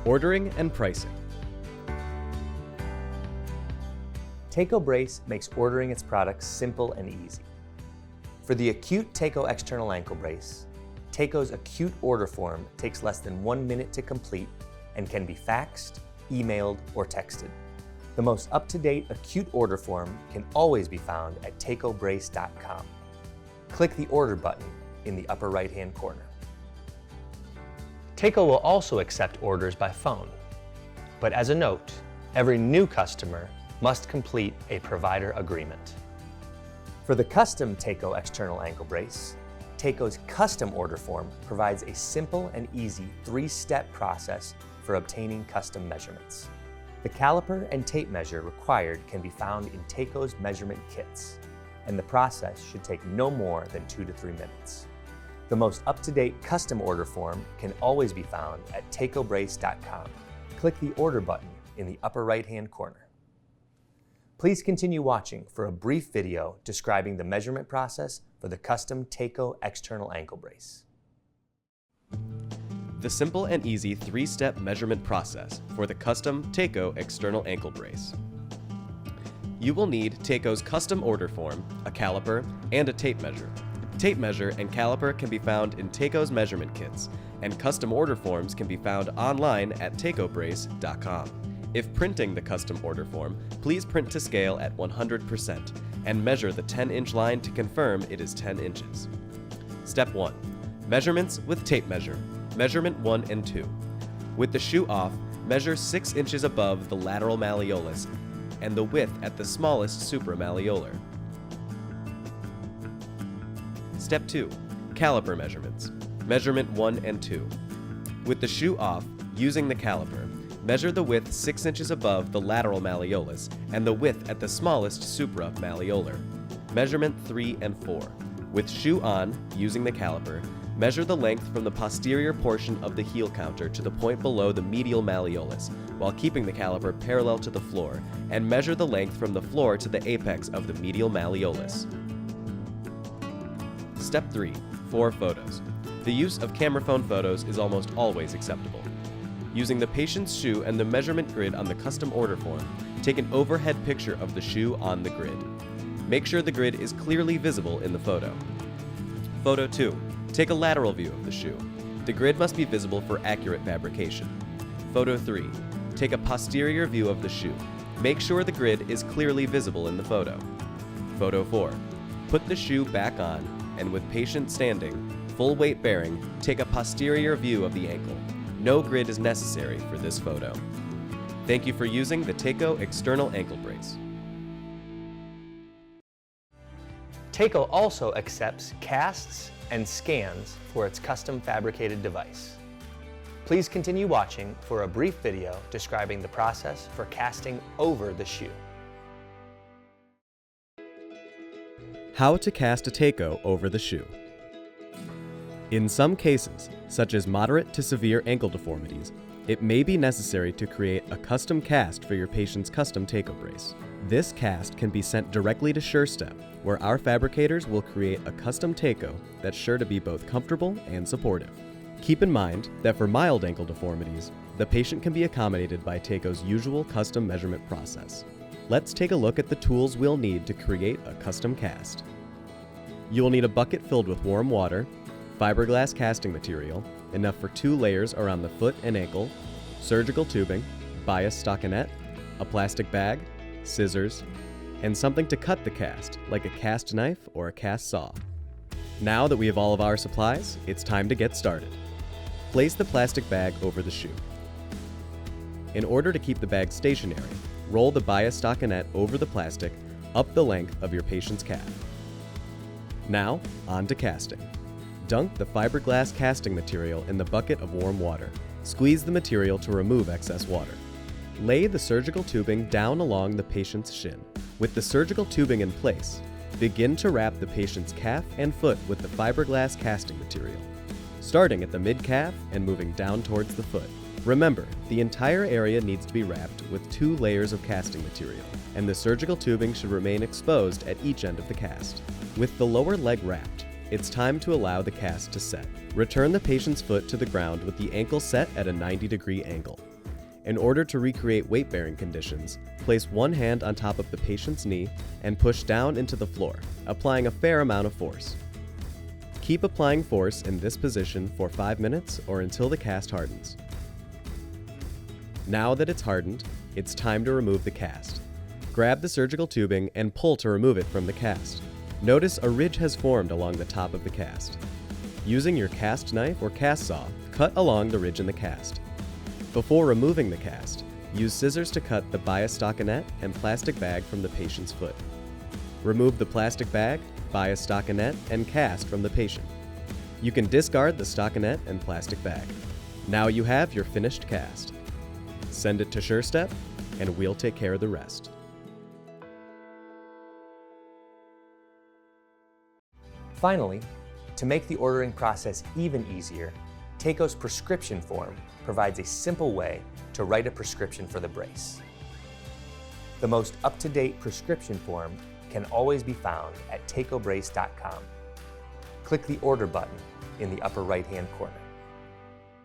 Ordering and pricing. TayCo Brace makes ordering its products simple and easy. For the acute TayCo external ankle brace, TayCo's acute order form takes less than 1 minute to complete and can be faxed, emailed, or texted. The most up-to-date acute order form can always be found at TayCoBrace.com. Click the order button in the upper right-hand corner. TayCo will also accept orders by phone. But as a note, every new customer must complete a provider agreement. For the custom TayCo external ankle brace, TayCo's custom order form provides a simple and easy 3-step process for obtaining custom measurements. The caliper and tape measure required can be found in TayCo's measurement kits, and the process should take no more than 2 to 3 minutes. The most up-to-date custom order form can always be found at TayCoBrace.com. Click the order button in the upper right-hand corner. Please continue watching for a brief video describing the measurement process for the custom TayCo external ankle brace. The simple and easy 3-step measurement process for the custom TayCo external ankle brace. You will need TayCo's custom order form, a caliper, and a tape measure. Tape measure and caliper can be found in TayCo's measurement kits, and custom order forms can be found online at TayCoBrace.com. If printing the custom order form, please print to scale at 100% and measure the 10-inch line to confirm it is 10 inches. Step 1. Measurements with tape measure. Measurement 1 and 2. With the shoe off, measure 6 inches above the lateral malleolus and the width at the smallest supramalleolar. Step 2. Caliper measurements. Measurement 1 and 2. With the shoe off, using the caliper, measure the width 6 inches above the lateral malleolus and the width at the smallest supramalleolar. Measurement 3 and 4. With shoe on, using the caliper, measure the length from the posterior portion of the heel counter to the point below the medial malleolus, while keeping the caliper parallel to the floor, and measure the length from the floor to the apex of the medial malleolus. Step 3. 4 photos. The use of camera phone photos is almost always acceptable. Using the patient's shoe and the measurement grid on the custom order form, take an overhead picture of the shoe on the grid. Make sure the grid is clearly visible in the photo. Photo 2. Take a lateral view of the shoe. The grid must be visible for accurate fabrication. Photo 3. Take a posterior view of the shoe. Make sure the grid is clearly visible in the photo. Photo 4. Put the shoe back on, and with patient standing, full weight bearing, take a posterior view of the ankle. No grid is necessary for this photo. Thank you for using the TayCo external ankle brace. TayCo also accepts casts and scans for its custom fabricated device. Please continue watching for a brief video describing the process for casting over the shoe. How to cast a TayCo over the shoe. In some cases, such as moderate to severe ankle deformities, it may be necessary to create a custom cast for your patient's custom TayCo brace. This cast can be sent directly to SureStep, where our fabricators will create a custom TayCo that's sure to be both comfortable and supportive. Keep in mind that for mild ankle deformities, the patient can be accommodated by TayCo's usual custom measurement process. Let's take a look at the tools we'll need to create a custom cast. You'll need a bucket filled with warm water, fiberglass casting material, enough for 2 layers around the foot and ankle, surgical tubing, bias stockinette, a plastic bag, scissors, and something to cut the cast, like a cast knife or a cast saw. Now that we have all of our supplies, it's time to get started. Place the plastic bag over the shoe. In order to keep the bag stationary, roll the bias stockinette over the plastic up the length of your patient's calf. Now, on to casting. Dunk the fiberglass casting material in the bucket of warm water. Squeeze the material to remove excess water. Lay the surgical tubing down along the patient's shin. With the surgical tubing in place, begin to wrap the patient's calf and foot with the fiberglass casting material, starting at the mid-calf and moving down towards the foot. Remember, the entire area needs to be wrapped with 2 layers of casting material, and the surgical tubing should remain exposed at each end of the cast. With the lower leg wrapped, it's time to allow the cast to set. Return the patient's foot to the ground with the ankle set at a 90-degree angle. In order to recreate weight-bearing conditions, place one hand on top of the patient's knee and push down into the floor, applying a fair amount of force. Keep applying force in this position for 5 minutes or until the cast hardens. Now that it's hardened, it's time to remove the cast. Grab the surgical tubing and pull to remove it from the cast. Notice a ridge has formed along the top of the cast. Using your cast knife or cast saw, cut along the ridge in the cast. Before removing the cast, use scissors to cut the bias stockinette and plastic bag from the patient's foot. Remove the plastic bag, bias stockinette, and cast from the patient. You can discard the stockinette and plastic bag. Now you have your finished cast. Send it to SureStep, and we'll take care of the rest. Finally, to make the ordering process even easier, TayCo's prescription form provides a simple way to write a prescription for the brace. The most up-to-date prescription form can always be found at TayCoBrace.com. Click the Order button in the upper right-hand corner.